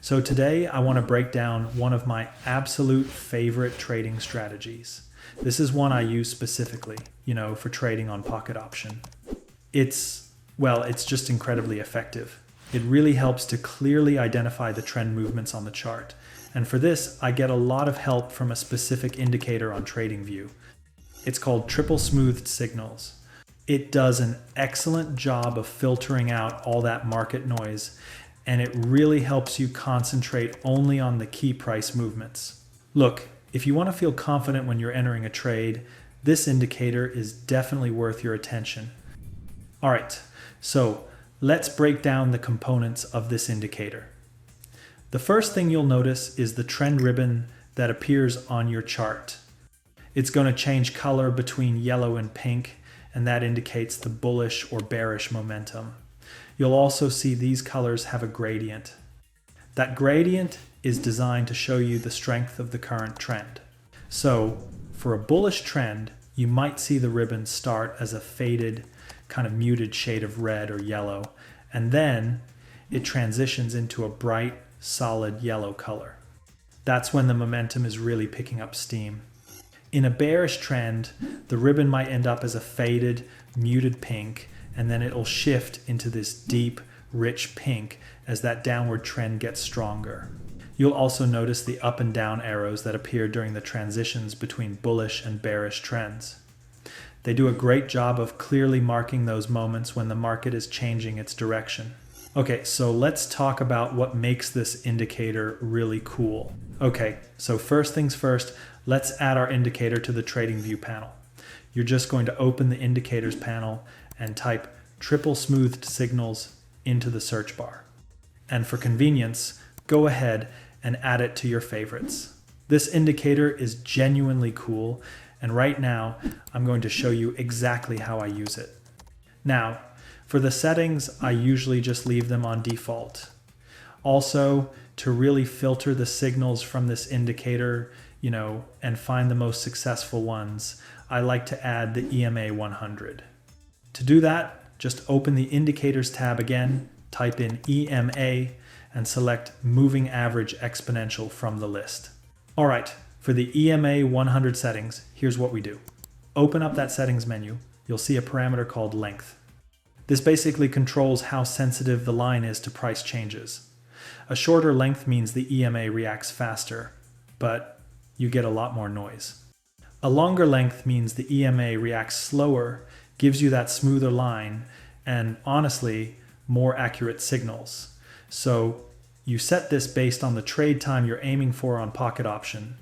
So today I want to break down one of my absolute favorite trading strategies. This is one I use specifically, for trading on pocket option. It's just incredibly effective. It really helps to clearly identify the trend movements on the chart. And for this, I get a lot of help from a specific indicator on TradingView. It's called triple smoothed signals. It does an excellent job of filtering out all that market noise, and it really helps you concentrate only on the key price movements. Look, if you want to feel confident when you're entering a trade, this indicator is definitely worth your attention. All right, so let's break down the components of this indicator. The first thing you'll notice is the trend ribbon that appears on your chart. It's going to change color between yellow and pink, and that indicates the bullish or bearish momentum. You'll also see these colors have a gradient. That gradient is designed to show you the strength of the current trend. So for a bullish trend, you might see the ribbon start as a faded, kind of muted shade of red or yellow, and then it transitions into a bright, solid yellow color. That's when the momentum is really picking up steam. In a bearish trend, the ribbon might end up as a faded, muted pink, and then it'll shift into this deep, rich pink as that downward trend gets stronger. You'll also notice the up and down arrows that appear during the transitions between bullish and bearish trends. They do a great job of clearly marking those moments when the market is changing its direction. Okay, so let's talk about what makes this indicator really cool. Okay, so first things first, let's add our indicator to the TradingView panel. You're just going to open the indicators panel and type triple smoothed signals into the search bar. And for convenience, go ahead and add it to your favorites. This indicator is genuinely cool, and right now I'm going to show you exactly how I use it. Now, for the settings, I usually just leave them on default. Also, to really filter the signals from this indicator, and find the most successful ones, I like to add the EMA 100. To do that, just open the Indicators tab again, type in EMA, and select Moving Average Exponential from the list. All right, for the EMA 100 settings, here's what we do. Open up that settings menu. You'll see a parameter called length. This basically controls how sensitive the line is to price changes. A shorter length means the EMA reacts faster, but you get a lot more noise. A longer length means the EMA reacts slower, gives you that smoother line, and honestly, more accurate signals. So you set this based on the trade time you're aiming for on pocket option.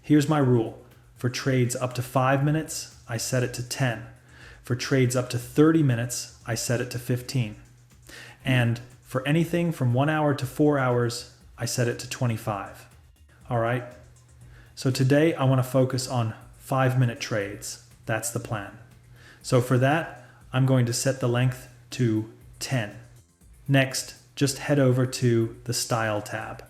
Here's my rule. For trades up to 5 minutes, I set it to 10. For trades up to 30 minutes, I set it to 15. And for anything from 1 hour to 4 hours, I set it to 25. All right? So today I want to focus on 5-minute trades. That's the plan. So for that, I'm going to set the length to 10. Next, just head over to the Style tab.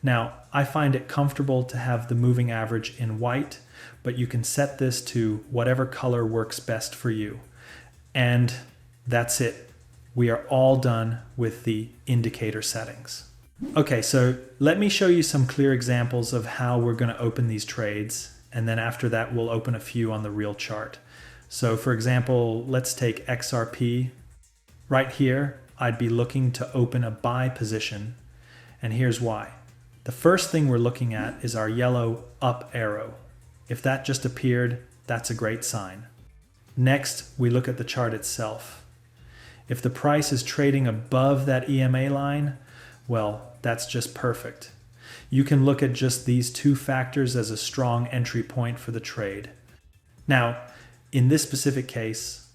Now, I find it comfortable to have the moving average in white, but you can set this to whatever color works best for you. And that's it. We are all done with the indicator settings. Okay, so let me show you some clear examples of how we're going to open these trades, and then after that we'll open a few on the real chart. So for example, let's take XRP. Right here, I'd be looking to open a buy position, and here's why. The first thing we're looking at is our yellow up arrow. If that just appeared, that's a great sign. Next, we look at the chart itself. If the price is trading above that EMA line, well, that's just perfect. You can look at just these two factors as a strong entry point for the trade. Now, in this specific case,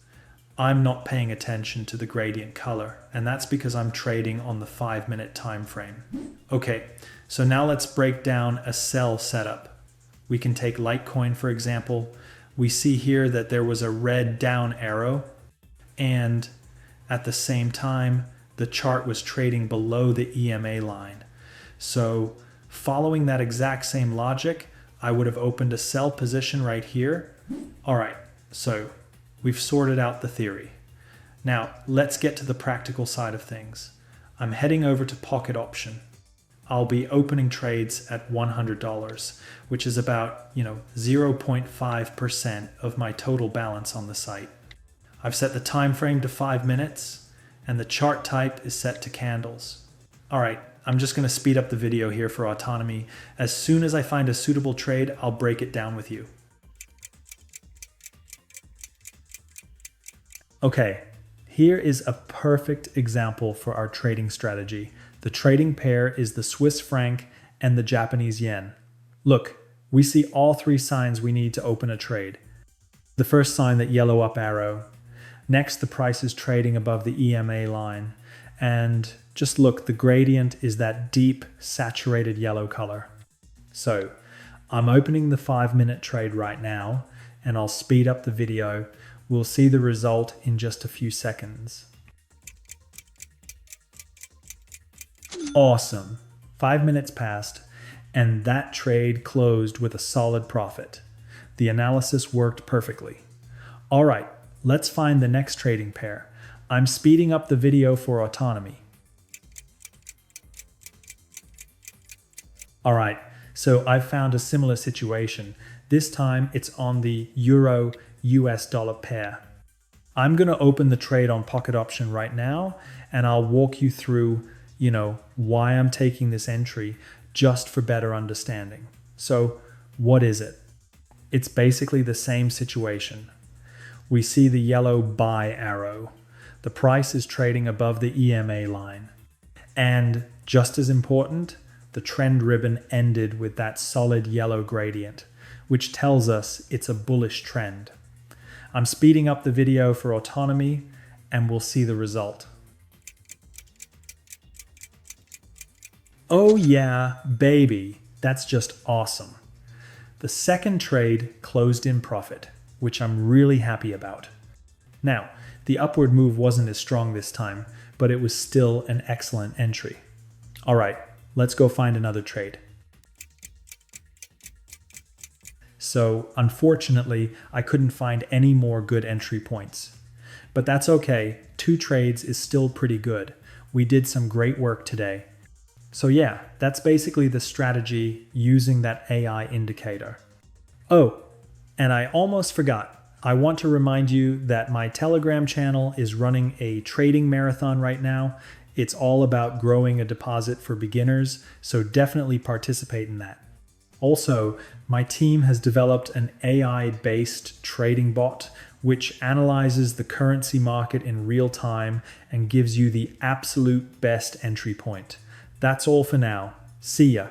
I'm not paying attention to the gradient color, and that's because I'm trading on the 5-minute time frame. Okay, so now let's break down a sell setup. We can take Litecoin, for example. We see here that there was a red down arrow, and at the same time, the chart was trading below the EMA line. So following that exact same logic, I would have opened a sell position right here. All right, so we've sorted out the theory. Now let's get to the practical side of things. I'm heading over to pocket option. I'll be opening trades at $100, which is about, 0.5% of my total balance on the site. I've set the time frame to 5 minutes, and the chart type is set to candles. All right, I'm just going to speed up the video here for autonomy. As soon as I find a suitable trade, I'll break it down with you. Okay, here is a perfect example for our trading strategy. The trading pair is the Swiss franc and the Japanese yen. Look, we see all three signs we need to open a trade. The first sign, that yellow up arrow. Next, the price is trading above the EMA line. And just look, the gradient is that deep, saturated yellow color. So, I'm opening the 5-minute trade right now, and I'll speed up the video. We'll see the result in just a few seconds. Awesome. 5 minutes passed, and that trade closed with a solid profit. The analysis worked perfectly. All right, let's find the next trading pair. I'm speeding up the video for autonomy. All right, so I've found a similar situation. This time it's on the Euro US dollar pair. I'm going to open the trade on pocket option right now, and I'll walk you through, why I'm taking this entry just for better understanding. So what is it? It's basically the same situation. We see the yellow buy arrow. The price is trading above the EMA line. And just as important, the trend ribbon ended with that solid yellow gradient, which tells us it's a bullish trend. I'm speeding up the video for autonomy, and we'll see the result. Oh yeah, baby, that's just awesome. The second trade closed in profit, which I'm really happy about. Now, the upward move wasn't as strong this time, but it was still an excellent entry. All right, let's go find another trade. So, unfortunately, I couldn't find any more good entry points. But that's okay, 2 trades is still pretty good. We did some great work today. So yeah, that's basically the strategy using that AI indicator. Oh, and I almost forgot. I want to remind you that my Telegram channel is running a trading marathon right now. It's all about growing a deposit for beginners, so definitely participate in that. Also, my team has developed an AI-based trading bot which analyzes the currency market in real time and gives you the absolute best entry point. That's all for now. See ya.